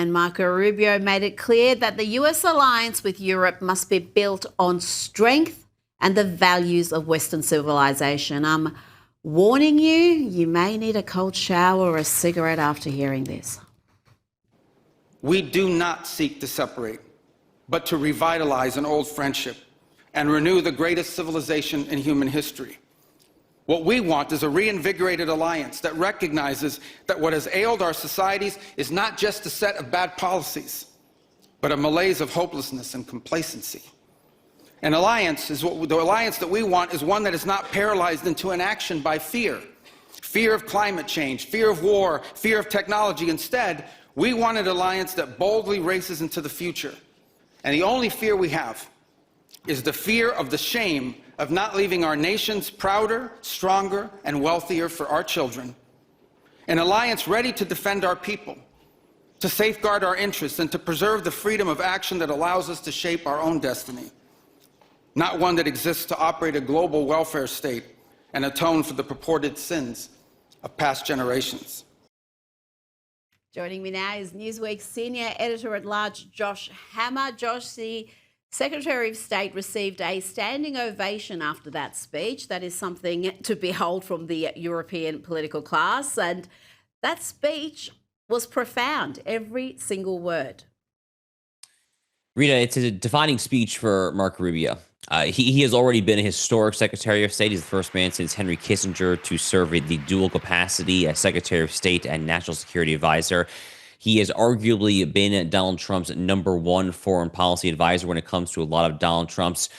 And Marco Rubio made it clear that the US alliance with Europe must be built on strength and the values of Western civilization. I'm warning you, you may need a cold shower or a cigarette after hearing this. We do not seek to separate, but to revitalize an old friendship and renew the greatest civilization in human history. What we want is a reinvigorated alliance that recognizes that what has ailed our societies is not just a set of bad policies, but a malaise of hopelessness and complacency. An alliance is the alliance that we want is one that is not paralyzed into inaction by fear. Fear of climate change, fear of war, fear of technology. Instead, we want an alliance that boldly races into the future. And the only fear we have is the fear of the shame of not leaving our nations prouder, stronger, and wealthier for our children. An alliance ready to defend our people, to safeguard our interests, and to preserve the freedom of action that allows us to shape our own destiny. Not one that exists to operate a global welfare state and atone for the purported sins of past generations. Joining me now is Newsweek Senior Editor-at-Large Josh Hammer. Josh, the Secretary of State received a standing ovation after that speech. That is something to behold from the European political class. And that speech was profound, every single word. Rita, it's a defining speech for Marco Rubio. He has already been a historic Secretary of State. He's the first man since Henry Kissinger to serve in the dual capacity as Secretary of State and National Security Advisor. He has arguably been Donald Trump's #1 foreign policy advisor when it comes to a lot of Donald Trump's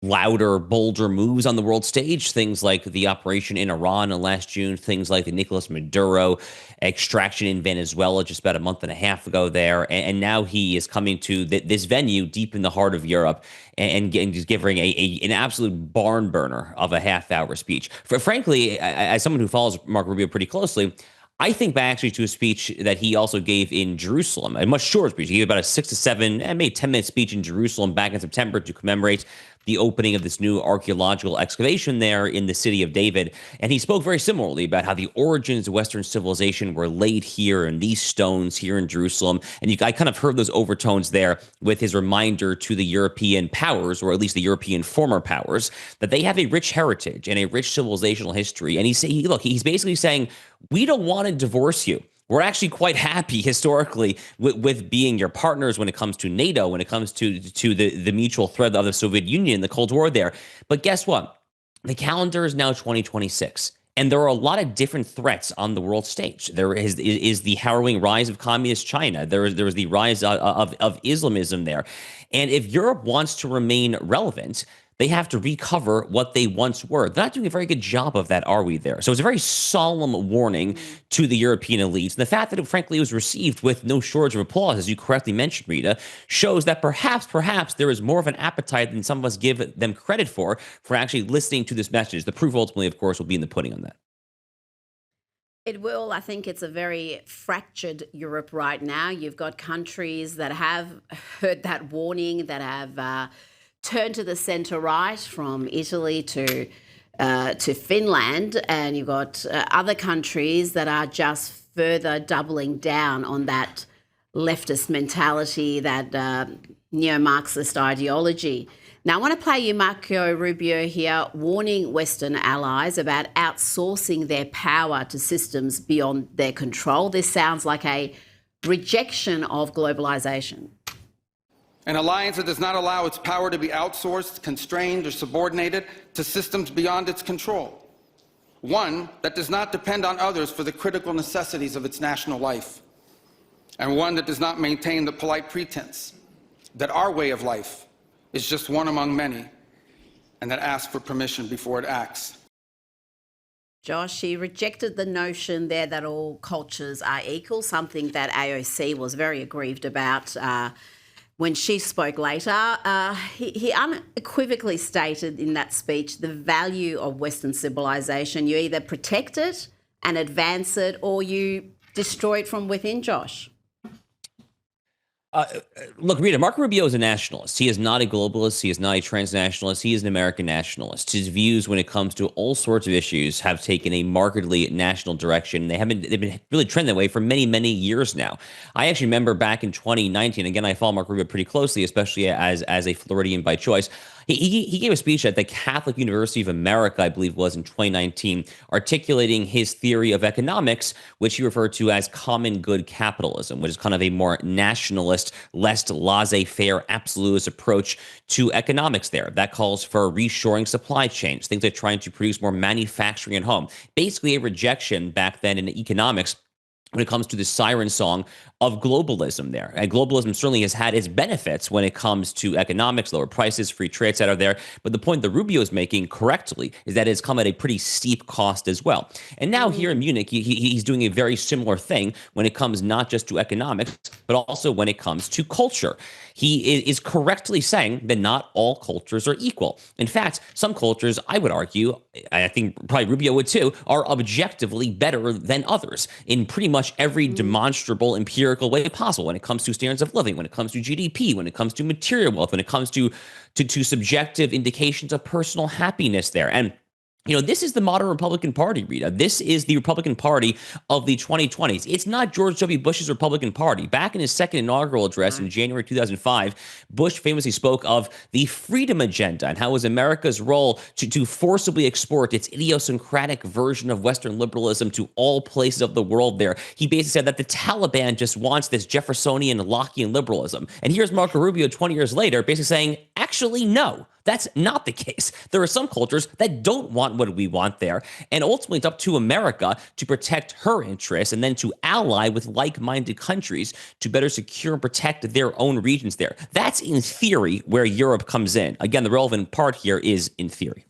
louder, bolder moves on the world stage, things like the operation in Iran last June, things like the Nicolas Maduro extraction in Venezuela just about a month and a half ago there. And now he is coming to this venue deep in the heart of Europe and just giving an absolute barn burner of a half-hour speech. Frankly, as someone who follows Marco Rubio pretty closely, I think back actually to a speech that he also gave in Jerusalem, a much shorter speech. He gave about a 6 to 7, and maybe 10-minute speech in Jerusalem back in September to commemorate the opening of this new archaeological excavation there in the city of David. And he spoke very similarly about how the origins of Western civilization were laid here in these stones here in Jerusalem. And I kind of heard those overtones there with his reminder to the European powers, or at least the European former powers, that they have a rich heritage and a rich civilizational history. And he's basically saying, we don't want to divorce you. We're actually quite happy historically with being your partners when it comes to NATO, when it comes to the mutual threat of the Soviet Union, the Cold War there. But guess what? The calendar is now 2026. And there are a lot of different threats on the world stage. There is the harrowing rise of communist China. There is the rise of Islamism there. And if Europe wants to remain relevant, they have to recover what they once were. They're not doing a very good job of that, are we there? So it's a very solemn warning to the European elites. And the fact that, frankly, it was received with no shortage of applause, as you correctly mentioned, Rita, shows that perhaps there is more of an appetite than some of us give them credit for actually listening to this message. The proof ultimately, of course, will be in the pudding on that. It will. I think it's a very fractured Europe right now. You've got countries that have heard that warning, that have turned to the centre right, from Italy to Finland, and you've got other countries that are just further doubling down on that leftist mentality, that neo-Marxist ideology. Now, I want to play you Marco Rubio here warning Western allies about outsourcing their power to systems beyond their control. This sounds like a rejection of globalisation. An alliance that does not allow its power to be outsourced, constrained, or subordinated to systems beyond its control. One that does not depend on others for the critical necessities of its national life. And one that does not maintain the polite pretense that our way of life is just one among many, and that asks for permission before it acts. Josh, she rejected the notion there that all cultures are equal, something that AOC was very aggrieved about when she spoke later. He unequivocally stated in that speech the value of Western civilization. You either protect it and advance it, or you destroy it from within, Josh. Uh, Look, Rita, Marco Rubio is a nationalist. He is not a globalist. He is not a transnationalist. He is an American nationalist. His views when it comes to all sorts of issues have taken a markedly national direction. They've been really trending that way for many, many years now. I actually remember back in 2019, again, I follow Marco Rubio pretty closely, especially as a Floridian by choice. He gave a speech at the Catholic University of America, I believe was in 2019, articulating his theory of economics, which he referred to as common good capitalism, which is kind of a more nationalist, less laissez-faire, absolutist approach to economics there. That calls for reshoring supply chains, things like trying to produce more manufacturing at home. Basically a rejection back then in economics when it comes to the siren song of globalism there. And globalism certainly has had its benefits when it comes to economics, lower prices, free trade, et cetera there. But the point that Rubio is making correctly is that it's come at a pretty steep cost as well. And now here in Munich, he's doing a very similar thing when it comes not just to economics, but also when it comes to culture. He is correctly saying that not all cultures are equal. In fact, some cultures, I would argue, I think probably Rubio would too, are objectively better than others in pretty much every demonstrable empirical way possible when it comes to standards of living, when it comes to GDP, when it comes to material wealth, when it comes to subjective indications of personal happiness there. And this is the modern Republican Party, Rita. This is the Republican Party of the 2020s. It's not George W. Bush's Republican Party. Back in his second inaugural address in January 2005, Bush famously spoke of the freedom agenda and how it was America's role to forcibly export its idiosyncratic version of Western liberalism to all places of the world there. He basically said that the Taliban just wants this Jeffersonian Lockean liberalism. And here's Marco Rubio 20 years later basically saying, actually, no. That's not the case. There are some cultures that don't want what we want there. And ultimately, it's up to America to protect her interests and then to ally with like-minded countries to better secure and protect their own regions there. That's in theory where Europe comes in. Again, the relevant part here is in theory.